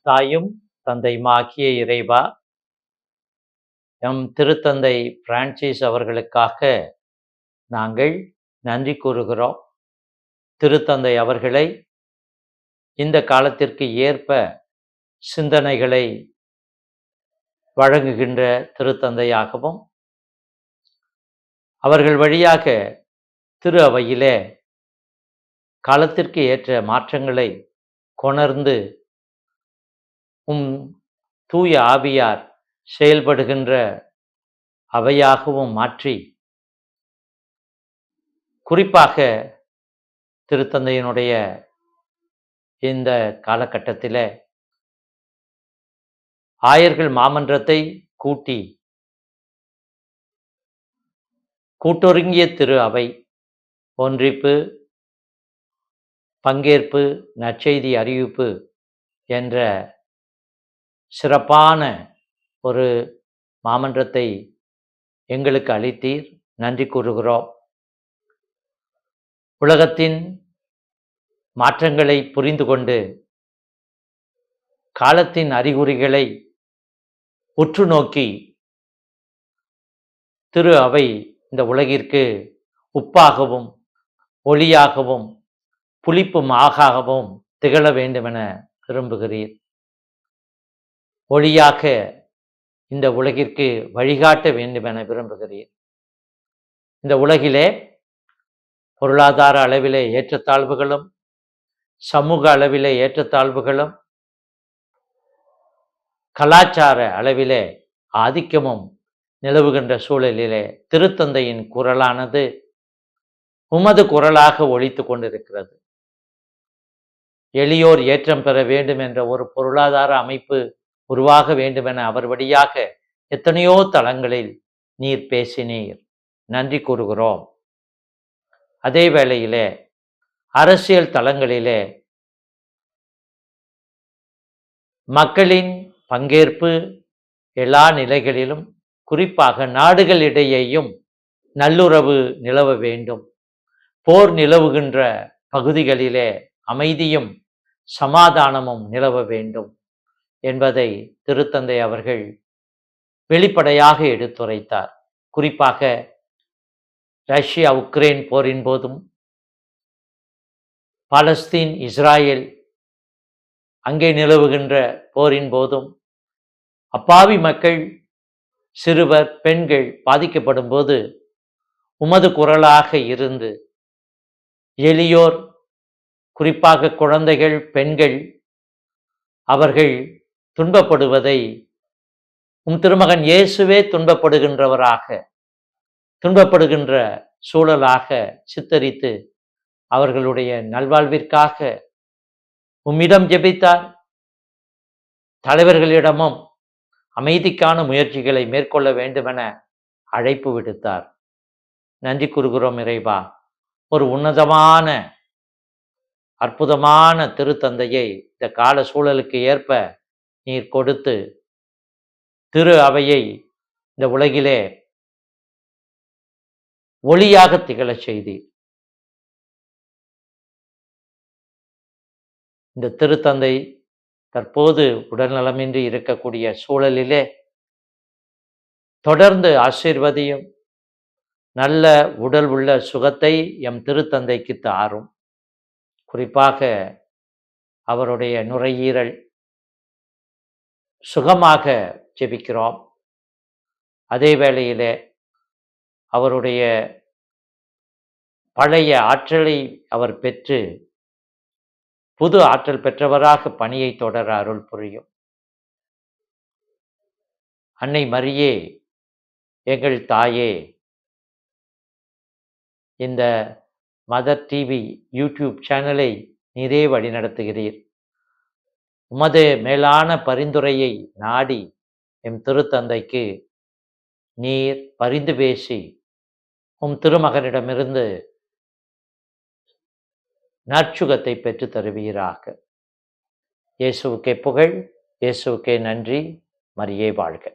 தாயும் தந்தையுமாகிய இறைவா, எம் திருத்தந்தை பிரான்சிஸ் அவர்களுக்காக நாங்கள் நன்றி கூறுகிறோம். திருத்தந்தை அவர்களை இந்த காலத்திற்கு ஏற்ப சிந்தனைகளை வழங்குகின்ற திருத்தந்தையாகவும், அவர்கள் வழியாக திரு அவையிலே காலத்திற்கு ஏற்ற மாற்றங்களை கொணர்ந்து தூய ஆவியார் செயல்படுகின்ற அவையாகவும் மாற்றி, குறிப்பாக திருத்தந்தையினுடைய இந்த காலகட்டத்தில் ஆயர்கள் மாமன்றத்தை கூட்டொருங்கிய திரு அவை ஒன்றிப்பு, பங்கேற்பு, நற்செய்தி அறிவிப்பு என்ற சிறப்பான ஒரு மாமன்றத்தை எங்களுக்கு அளித்தீர். நன்றி கூறுகிறோம். உலகத்தின் மாற்றங்களை புரிந்து கொண்டு காலத்தின் அறிகுறிகளை உற்று நோக்கி திரு அவை இந்த உலகிற்கு உப்பாகவும் ஒளியாகவும் புளிப்பு மாகவும் திகழ வேண்டுமென விரும்புகிறீர். ஒளியாக இந்த உலகிற்கு வழிகாட்ட வேண்டுமென விரும்புகிறீர். இந்த உலகிலே பொருளாதார அளவிலே ஏற்றத்தாழ்வுகளும், சமூக அளவிலே ஏற்றத்தாழ்வுகளும், கலாச்சார அளவிலே ஆதிக்கமும் நிலவுகின்ற சூழலிலே திருத்தந்தையின் குரலானது உமது குரலாக ஒலித்து கொண்டிருக்கிறது. எளியோர் ஏற்றம் பெற வேண்டும் என்ற ஒரு பொருளாதார அமைப்பு உருவாக வேண்டுமென அவர் வழியாக எத்தனையோ தளங்களில் நீர் பேசினீர். நன்றி கூறுகிறோம். அதே வேளையிலே அரசியல் தளங்களிலே மக்களின் பங்கேற்பு எல்லா நிலைகளிலும், குறிப்பாக நாடுகளிடையேயும் நல்லுறவு நிலவ வேண்டும். போர் நிலவுகின்ற பகுதிகளிலே அமைதியும் சமாதானமும் நிலவ வேண்டும் என்பதை திருத்தந்தை அவர்கள் வெளிப்படையாக எடுத்துரைத்தார். குறிப்பாக ரஷ்யா உக்ரைன் போரின் போதும், பாலஸ்தீன் இஸ்ராயேல் அங்கே நிலவுகின்ற போரின் போதும், அப்பாவி மக்கள், சிறுவர், பெண்கள் பாதிக்கப்படும் போது உமது குரலாக இருந்து எளியோர், குறிப்பாக குழந்தைகள், பெண்கள் அவர்கள் துன்பப்படுவதை திருமகன் இயேசுவே துன்பப்படுகின்ற சூழலாக சித்தரித்து அவர்களுடைய நல்வாழ்விற்காக உம்மிடம் ஜெபித்தார். தலைவர்களிடமும் அமைதிக்கான முயற்சிகளை மேற்கொள்ள வேண்டுமென அழைப்பு விடுத்தார். நன்றி கூறுகிறோம் இறைவா. ஒரு உன்னதமான அற்புதமான திருத்தந்தையை இந்த கால சூழலுக்கு ஏற்ப நீர் கொடுத்து திரு அவையை இந்த உலகிலே ஒளியாக திகழச் செய்தீர். இந்த திருத்தந்தை தற்போது உடல்நலமின்றி இருக்கக்கூடிய சூழலிலே தொடர்ந்து ஆசீர்வதியும். நல்ல உடல் உள்ள சுகத்தை எம் திருத்தந்தைக்கு தாரும். குறிப்பாக அவருடைய நுரையீரல் சுகமாக ஜெபிக்கிறோம். அதே வேளையிலே அவருடைய பழைய ஆற்றலை அவர் பெற்று புது ஆற்றல் பெற்றவராக பணியை தொடர அருள் புரியும். அன்னை மரியே, எங்கள் தாயே, இந்த மதர் டிவி யூடியூப் சேனலை நீரே வழிநடத்துகிறீர். உமது மேலான பரிந்துரையை நாடி எம் திருத்தந்தைக்கு நீர் பரிந்து பேசி திருமகனிடமிருந்து நற்சுகத்தை பெற்று தருவீராக. இயேசுவுக்கே புகழ், இயேசுவுக்கே நன்றி. மரியே வாழ்க.